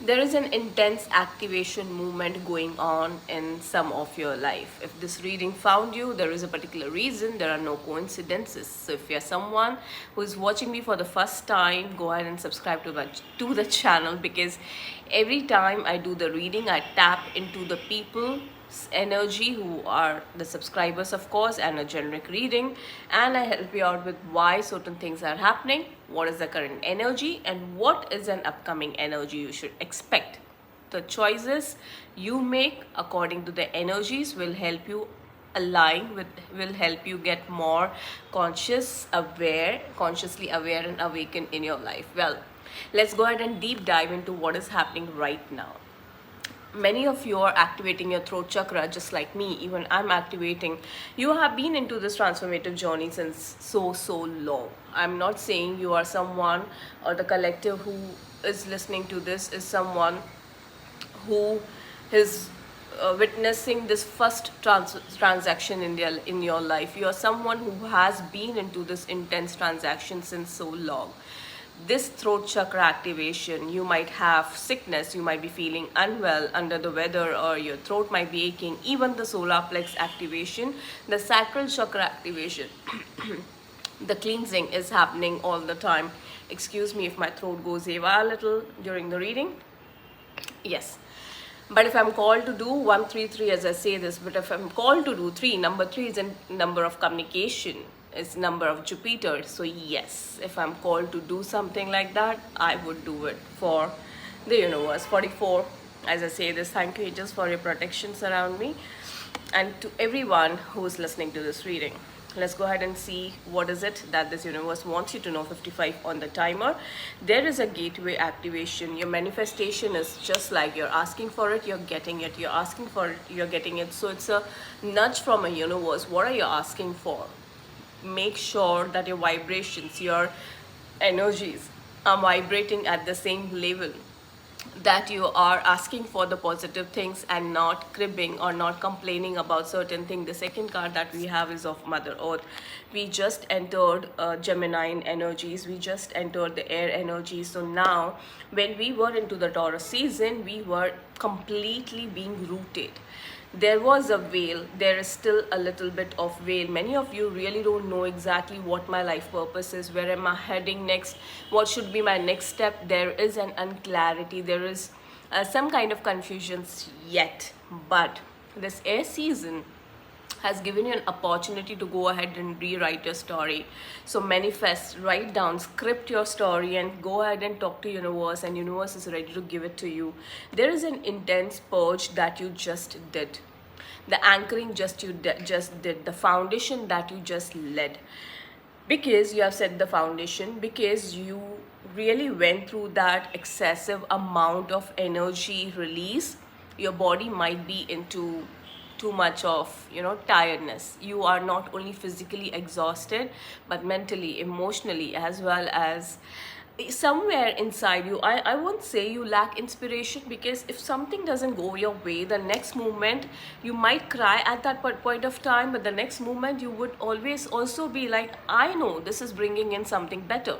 There is an intense activation movement going on in some of your life. If this reading found you, there is a particular reason. There are no coincidences. So if you're someone who is watching me for the first time, go ahead and subscribe to the channel, because every time I do the reading, I tap into the people energy who are the subscribers, of course, and a generic reading, and I help you out with why certain things are happening, what is the current energy, and what is an upcoming energy you should expect. The choices you make according to the energies will help you align with, will help you get more consciously aware and awakened in your life. Well, let's go ahead and deep dive into what is happening right now. Many of you are activating your throat chakra just like me. Even I'm activating. You have been into this transformative journey since so long. I'm not saying you are someone, or the collective who is listening to this is someone who is witnessing this first transaction in your life. You are someone who has been into this intense transaction since so long. This throat chakra activation, you might have sickness, you might be feeling unwell, under the weather, or your throat might be aching. Even the solar plex activation, the sacral chakra activation, the cleansing is happening all the time. Excuse me if my throat goes a little during the reading. Yes. But if I'm called to do 133, as I say this, but if I'm called to do 3, number 3 is a number of communication, is number of Jupiter. So yes, if I'm called to do something like that, I would do it for the universe. 44, as I say this, thank you angels for your protections around me, and to everyone who's listening to this reading. Let's go ahead and see what is it that this universe wants you to know. 55 on the timer. There is a gateway activation. Your manifestation is just like you're asking for it, you're getting it. You're asking for it, you're getting it. So it's a nudge from a universe. What are you asking for? Make sure that your vibrations, your energies are vibrating at the same level, that you are asking for the positive things and not cribbing or not complaining about certain things. The second card that we have is of Mother Earth. We just entered Gemini energies, we just entered the air energies. So now when we were into the Taurus season, we were completely being rooted. There was a veil, there is still a little bit of veil. Many of you really don't know exactly what my life purpose is, where am I heading next, what should be my next step. There is an unclarity, there is some kind of confusions yet. But this air season has given you an opportunity to go ahead and rewrite your story. So manifest, write down, script your story, and go ahead and talk to universe, and universe is ready to give it to you. There is an intense purge that you just did, the anchoring just did, the foundation that you just led, because you have set the foundation, because you really went through that excessive amount of energy release. Your body might be into too much of tiredness. You are not only physically exhausted, but mentally, emotionally, as well as somewhere inside you. I won't say you lack inspiration, because if something doesn't go your way, the next moment you might cry at that point of time, but the next moment you would always also be like, I know this is bringing in something better.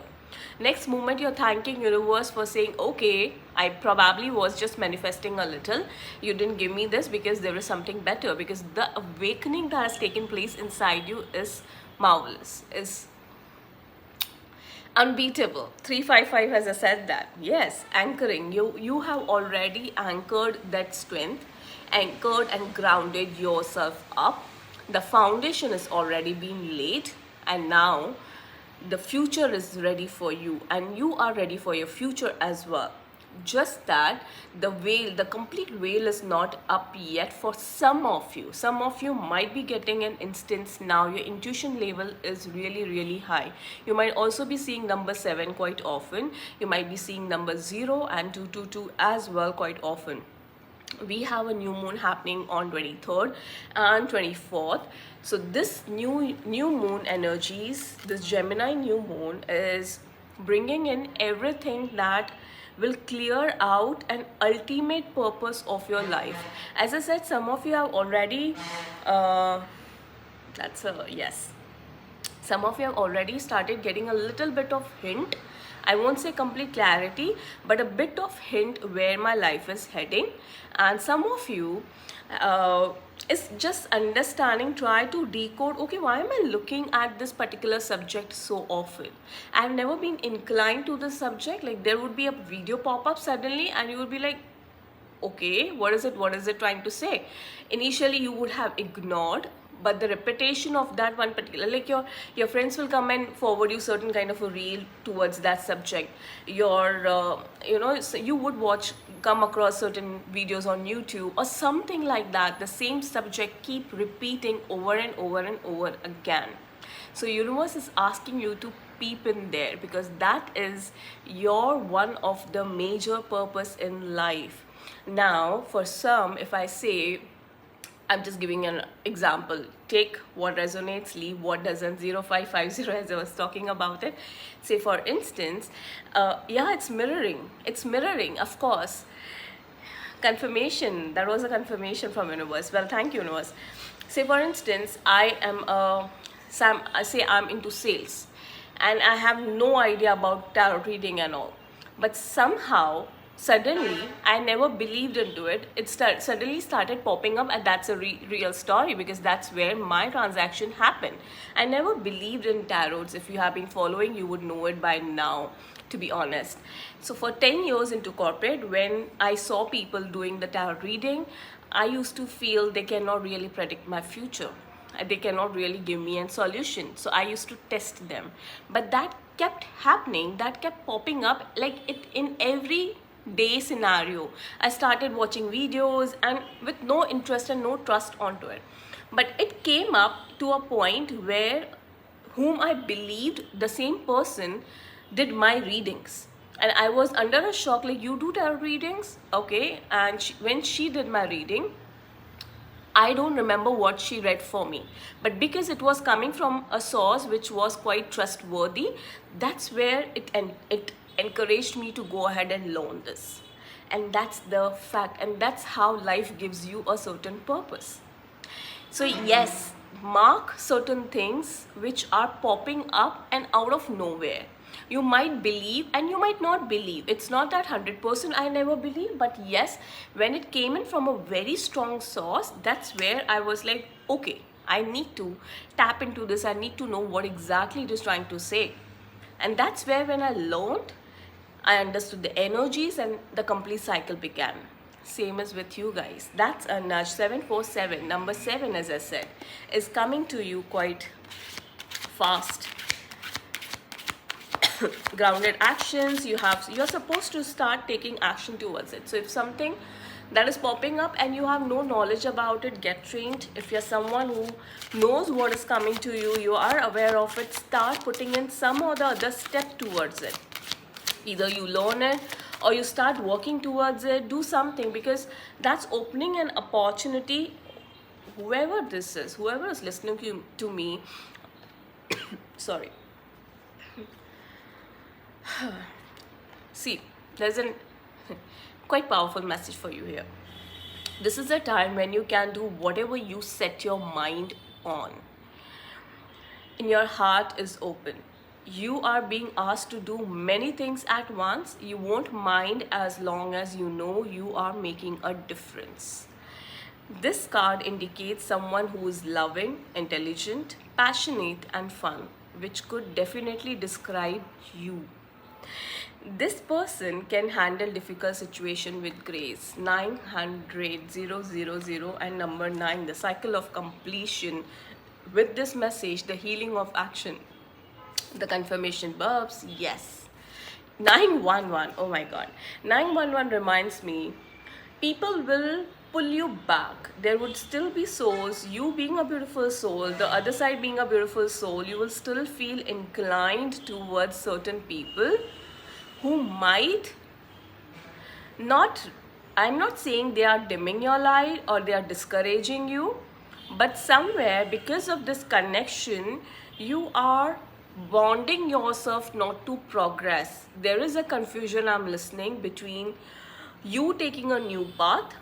Next moment you're thanking universe for saying, okay, I probably was just manifesting a little, you didn't give me this because there is something better, because the awakening that has taken place inside you is marvelous, is unbeatable. 355 has said that. Yes, anchoring. You have already anchored that strength, anchored and grounded yourself up. The foundation is already being laid, and now the future is ready for you, and you are ready for your future as well. Just that the veil, the complete veil is not up yet for some of you. Some of you might be getting an instance now. Your intuition level is really high. You might also be seeing number 7 quite often. You might be seeing number 0 and 222 as well quite often. We have a new moon happening on 23rd and 24th. So this new moon energies, this Gemini new moon, is bringing in everything that will clear out an ultimate purpose of your life. As I said, some of you have already that's a yes, some of you have already started getting a little bit of hint I won't say complete clarity, but a bit of hint where my life is heading. And some of you, is just understanding, try to decode, okay, why am I looking at this particular subject so often? I've never been inclined to this subject. Like, there would be a video pop up suddenly and you would be like, okay, what is it trying to say? Initially you would have ignored, but the repetition of that one particular, like your friends will come and forward you certain kind of a reel towards that subject. Your so you would come across certain videos on YouTube or something like that. The same subject keep repeating over and over and over again. So universe is asking you to peep in there, because that is your one of the major purpose in life. Now for some, if I say, I'm just giving an example, take what resonates, leave what doesn't. 0550, as I was talking about it. Say for instance, yeah, it's mirroring, of course. Confirmation, that was a confirmation from universe. Well, thank you, universe. Say for instance, I say I'm into sales and I have no idea about tarot reading and all, but somehow suddenly I never believed into it. Suddenly started popping up, and that's a real story, because that's where my transaction happened. I never believed in tarots. If you have been following, you would know it by now, to be honest. So for 10 years into corporate, when I saw people doing the tarot reading, I used to feel they cannot really predict my future. They cannot really give me a solution. So I used to test them. But that kept happening, that kept popping up, like it in every day scenario. I started watching videos and with no interest and no trust onto it. But it came up to a point where whom I believed, the same person did my readings. And I was under a shock, like, you do tarot readings? Okay. And when she did my reading, I don't remember what she read for me, but because it was coming from a source which was quite trustworthy, that's where it encouraged me to go ahead and learn this. And that's the fact, and that's how life gives you a certain purpose. So yes, mark certain things which are popping up and out of nowhere. You might believe and you might not believe. It's not that 100% I never believe, but yes, when it came in from a very strong source, that's where I was like, okay, I need to tap into this. I need to know what exactly it is trying to say. And that's where, when I learned, I understood the energies and the complete cycle began. Same as with you guys. That's a nudge. 747, number 7, as I said, is coming to you quite fast. Grounded actions, you're supposed to start taking action towards it. So if something that is popping up and you have no knowledge about it, get trained. If you're someone who knows what is coming to you, you are aware of it, start putting in some or the other step towards it. Either you learn it or you start working towards it. Do something, because that's opening an opportunity. Whoever this is, whoever is listening to me sorry. See, there's a quite powerful message for you here. This is a time when you can do whatever you set your mind on. And your heart is open. You are being asked to do many things at once. You won't mind as long as you know you are making a difference. This card indicates someone who is loving, intelligent, passionate, and fun, which could definitely describe you. This person can handle difficult situation with grace. 900 000 and number 9, the cycle of completion. With this message, the healing of action, the confirmation verbs, yes. 911, oh my god. 911 reminds me, people will pull you back. There would still be souls, you being a beautiful soul, the other side being a beautiful soul. You will still feel inclined towards certain people who might not, I'm not saying they are dimming your light or they are discouraging you, but somewhere because of this connection, you are bonding yourself not to progress. There is a confusion I'm listening between you taking a new path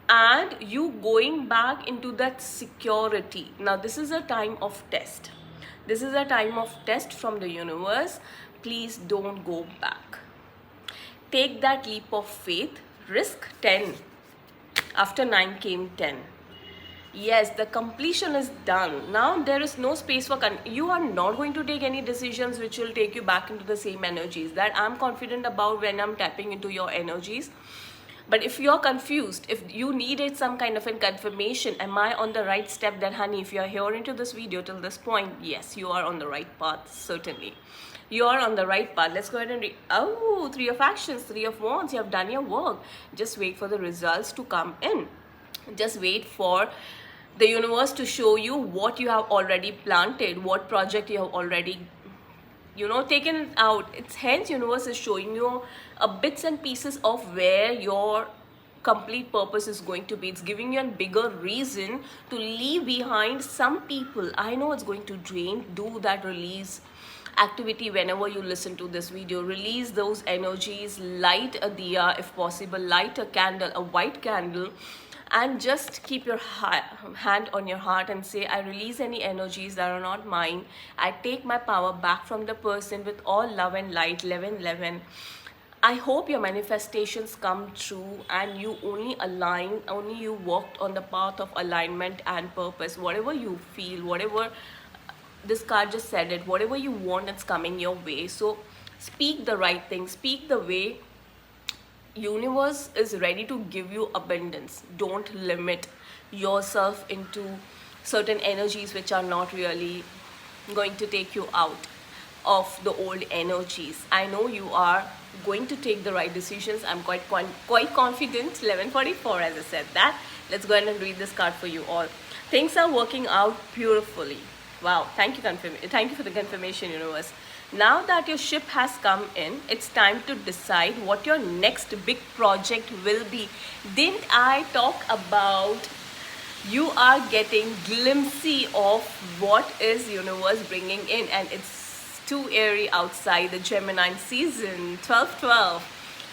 and you going back into that security. Now this is a time of test. This is a time of test from the universe. please don't go back. Take that leap of faith. Risk 10. After 9 came 10. Yes, the completion is done. Now there is no space for you are not going to take any decisions which will take you back into the same energies. That I'm confident about when I'm tapping into your energies. But if you're confused, if you needed some kind of a confirmation, am I on the right step, then honey, if you're here into this video till this point, yes, you are on the right path, certainly. You are on the right path. Let's go ahead and read. Oh, 3 of actions, 3 of wands. You have done your work. Just wait for the results to come in. Just wait for the universe to show you what you have already planted, what project you have already taken out. It's hence universe is showing you bits and pieces of where your complete purpose is going to be. It's giving you a bigger reason to leave behind some people. I know it's going to drain. Do that release activity whenever you listen to this video. Release those energies. Light a diya if possible. Light a candle, a white candle, and just keep your hand on your heart and say, I release any energies that are not mine. I take my power back from the person with all love and light. 1111. I hope your manifestations come true and you only you walked on the path of alignment and purpose. Whatever you feel, whatever this card just said it, whatever you want, it's coming your way. So speak the right thing, speak the way. Universe is ready to give you abundance. Don't limit yourself into certain energies which are not really going to take you out of the old energies. I know you are going to take the right decisions. I'm quite confident. 11:44, as I said that. Let's go ahead and read this card for you all. Things are working out beautifully. Wow, thank you for the confirmation, universe. Now that your ship has come in, it's time to decide what your next big project will be. Didn't I talk about you are getting glimpsey of what is universe bringing in, and it's too airy outside. The Gemini season, 12-12,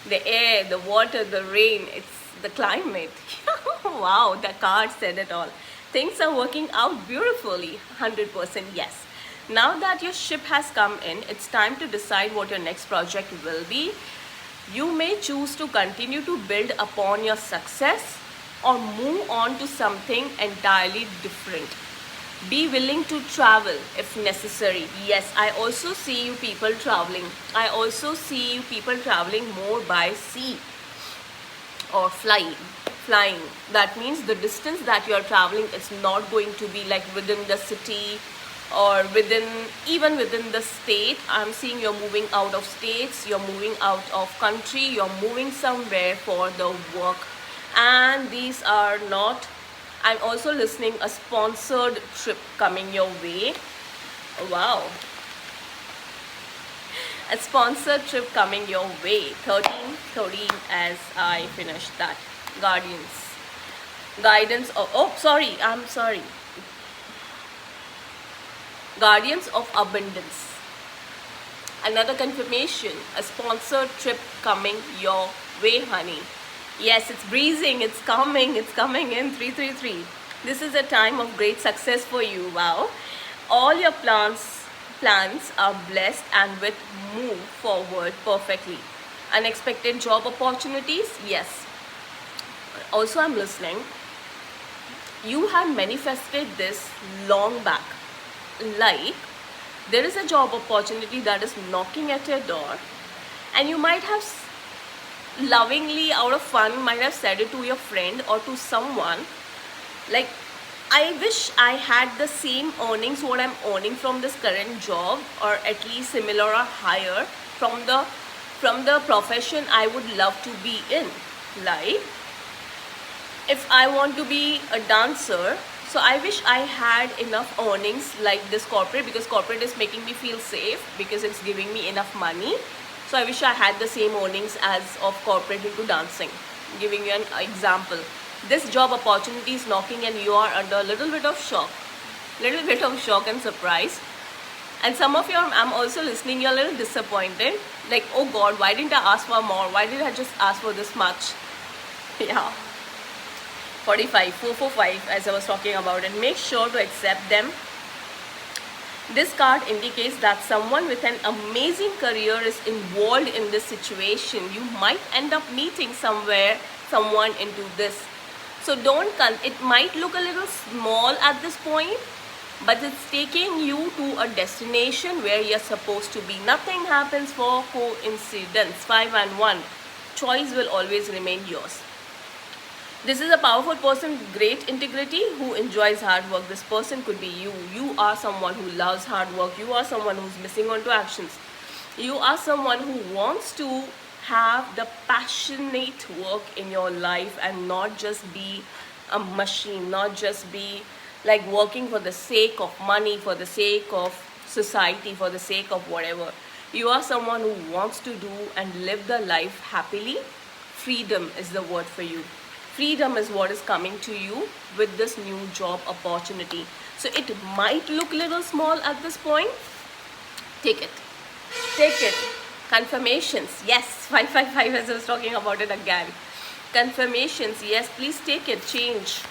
the air, the water, the rain, it's the climate. Wow, the card said it all. Things are working out beautifully. 100% yes. Now that your ship has come in, it's time to decide what your next project will be. You may choose to continue to build upon your success or move on to something entirely different. Be willing to travel if necessary. Yes, I also see you people traveling. I also see you people traveling more by sea or flying. That means the distance that you are traveling, it's not going to be like within the city or even within the state. I'm seeing you're moving out of states, you're moving out of country, you're moving somewhere for the work. And these are not, I'm also listening a sponsored trip coming your way. Wow, a sponsored trip coming your way. 13 as I finish that. Guidance of, I'm sorry, Guardians of Abundance. Another confirmation, a sponsored trip coming your way, honey. Yes, it's breezing, it's coming in. 333. This is a time of great success for you. Wow. All your plans are blessed and will move forward perfectly. Unexpected job opportunities, yes. Also, I'm listening. You have manifested this long back. Like, there is a job opportunity that is knocking at your door, and you might have lovingly, out of fun, might have said it to your friend or to someone, like, I wish I had the same earnings what I'm earning from this current job, or at least similar or higher from the profession I would love to be in. Like, if I want to be a dancer, so I wish I had enough earnings like this corporate, because corporate is making me feel safe because it's giving me enough money. So I wish I had the same earnings as of corporate into dancing. Giving you an example. This job opportunity is knocking and you are under a little bit of shock and surprise. And some of you, I'm also listening, you're a little disappointed. Like, oh God, why didn't I ask for more? Why did I just ask for this much? Yeah. 445 as I was talking about, and make sure to accept them. This card indicates that someone with an amazing career is involved in this situation. You might end up meeting someone into this. So it might look a little small at this point, but it's taking you to a destination where you're supposed to be. Nothing happens for coincidence. 5 and 1. Choice will always remain yours. This is a powerful person with great integrity who enjoys hard work. This person could be you. You are someone who loves hard work. You are someone who's missing onto actions. You are someone who wants to have the passionate work in your life and not just be a machine, not just be like working for the sake of money, for the sake of society, for the sake of whatever. You are someone who wants to do and live the life happily. Freedom is the word for you. Freedom is what is coming to you with this new job opportunity. So it might look little small at this point. Take it. Take it. Confirmations. Yes. 555 as I was talking about it again. Confirmations. Yes, please take it. Change.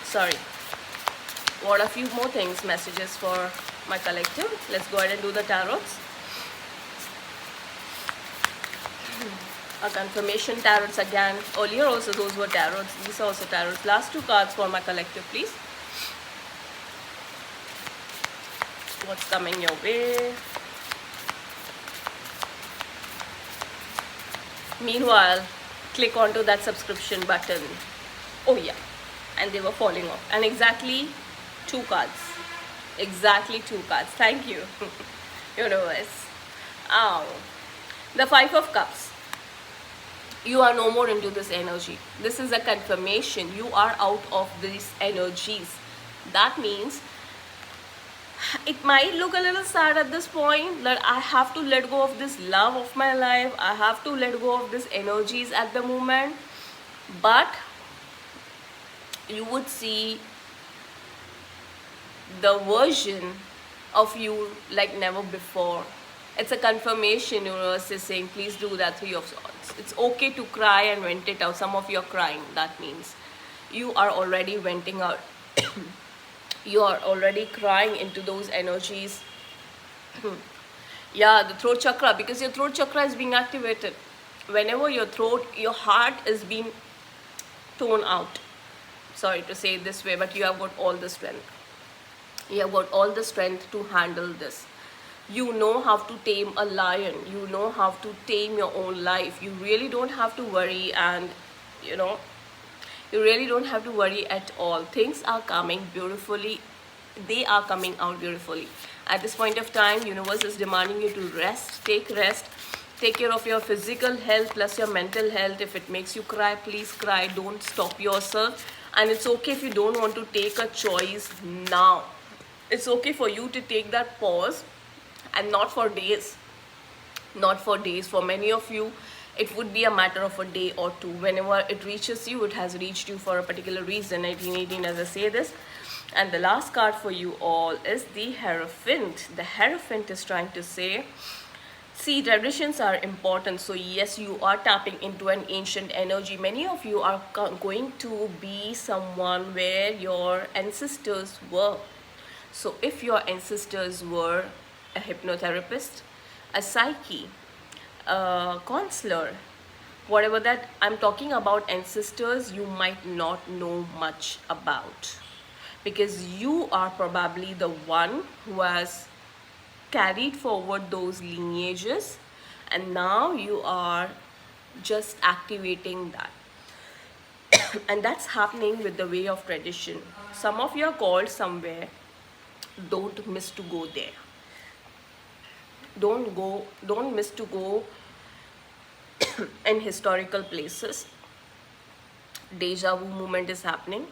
Sorry. What a few more things, messages for my collective. Let's go ahead and do the tarots. A confirmation tarots again. Earlier also those were tarots. These are also tarots. Last two cards for my collective, please. What's coming your way? Meanwhile, click onto that subscription button. Oh yeah. And they were falling off. And exactly 2 cards. Exactly 2 cards. Thank you, universe. Oh. The 5 of Cups. You are no more into this energy. This is a confirmation. You are out of these energies. That means it might look a little sad at this point that I have to let go of this love of my life. I have to let go of these energies at the moment. But you would see the version of you like never before. It's a confirmation. Universe is saying, please do that. 3 of Swords. It's okay to cry and vent it out. Some of you are crying. That means you are already venting out. You are already crying into those energies. Yeah, the throat chakra, because your throat chakra is being activated. Whenever your heart is being torn out. Sorry to say it this way, but you have got all the strength. You have got all the strength to handle this. You know how to tame a lion. You know how to tame your own life. You really don't have to worry, and you really don't have to worry at all. Things are coming beautifully. They are coming out beautifully. At this point of time, universe is demanding you to rest. Take rest. Take care of your physical health plus your mental health. If it makes you cry, please cry. Don't stop yourself. And it's okay if you don't want to take a choice now. It's okay for you to take that pause, and not for days. Not for days. For many of you, it would be a matter of a day or two. Whenever it reaches you, it has reached you for a particular reason. 1818 as I say this. And the last card for you all is the Hierophant. The Hierophant is trying to say, see, traditions are important. So yes, you are tapping into an ancient energy. Many of you are going to be someone where your ancestors were. So if your ancestors were a hypnotherapist, a psyche, a counselor, whatever that I'm talking about, ancestors you might not know much about, because you are probably the one who has carried forward those lineages, and now you are just activating that. And that's happening with the way of tradition. Some of you are called somewhere. Don't miss to go there. Don't miss to go in historical places. Deja vu moment is happening.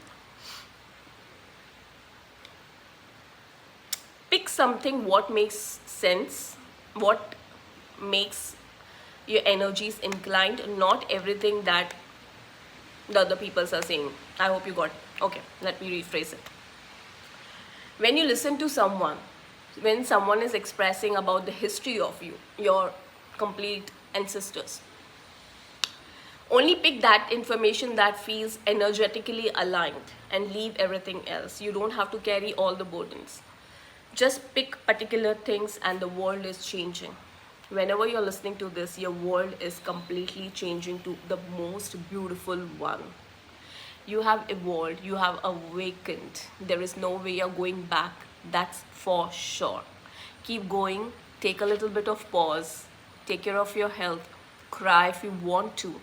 Pick something what makes sense, what makes your energies inclined, not everything that the other people are saying. I hope you got it. Okay, let me rephrase it. When you listen to someone, when someone is expressing about the history of you, your complete ancestors, only pick that information that feels energetically aligned and leave everything else. You don't have to carry all the burdens. Just pick particular things and the world is changing. Whenever you're listening to this, your world is completely changing to the most beautiful one. You have evolved, you have awakened. There is no way you're going back, that's for sure. Keep going, take a little bit of pause, take care of your health, cry if you want to.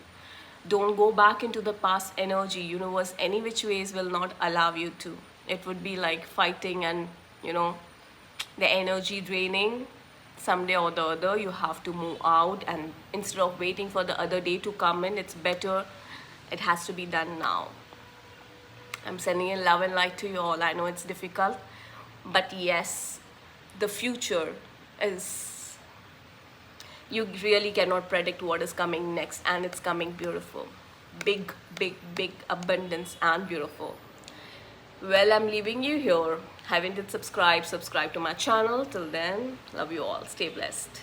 Don't go back into the past energy. Universe, any which ways, will not allow you to. It would be like fighting and, the energy draining. Someday or the other, you have to move out, and instead of waiting for the other day to come in, it's better, it has to be done now. I'm sending in love and light to you all. I know it's difficult, but yes, the future is, you really cannot predict what is coming next, and it's coming beautiful. Big, big, big abundance and beautiful. Well, I'm leaving you here. Haven't you subscribed to my channel? Till then, love you all. Stay blessed.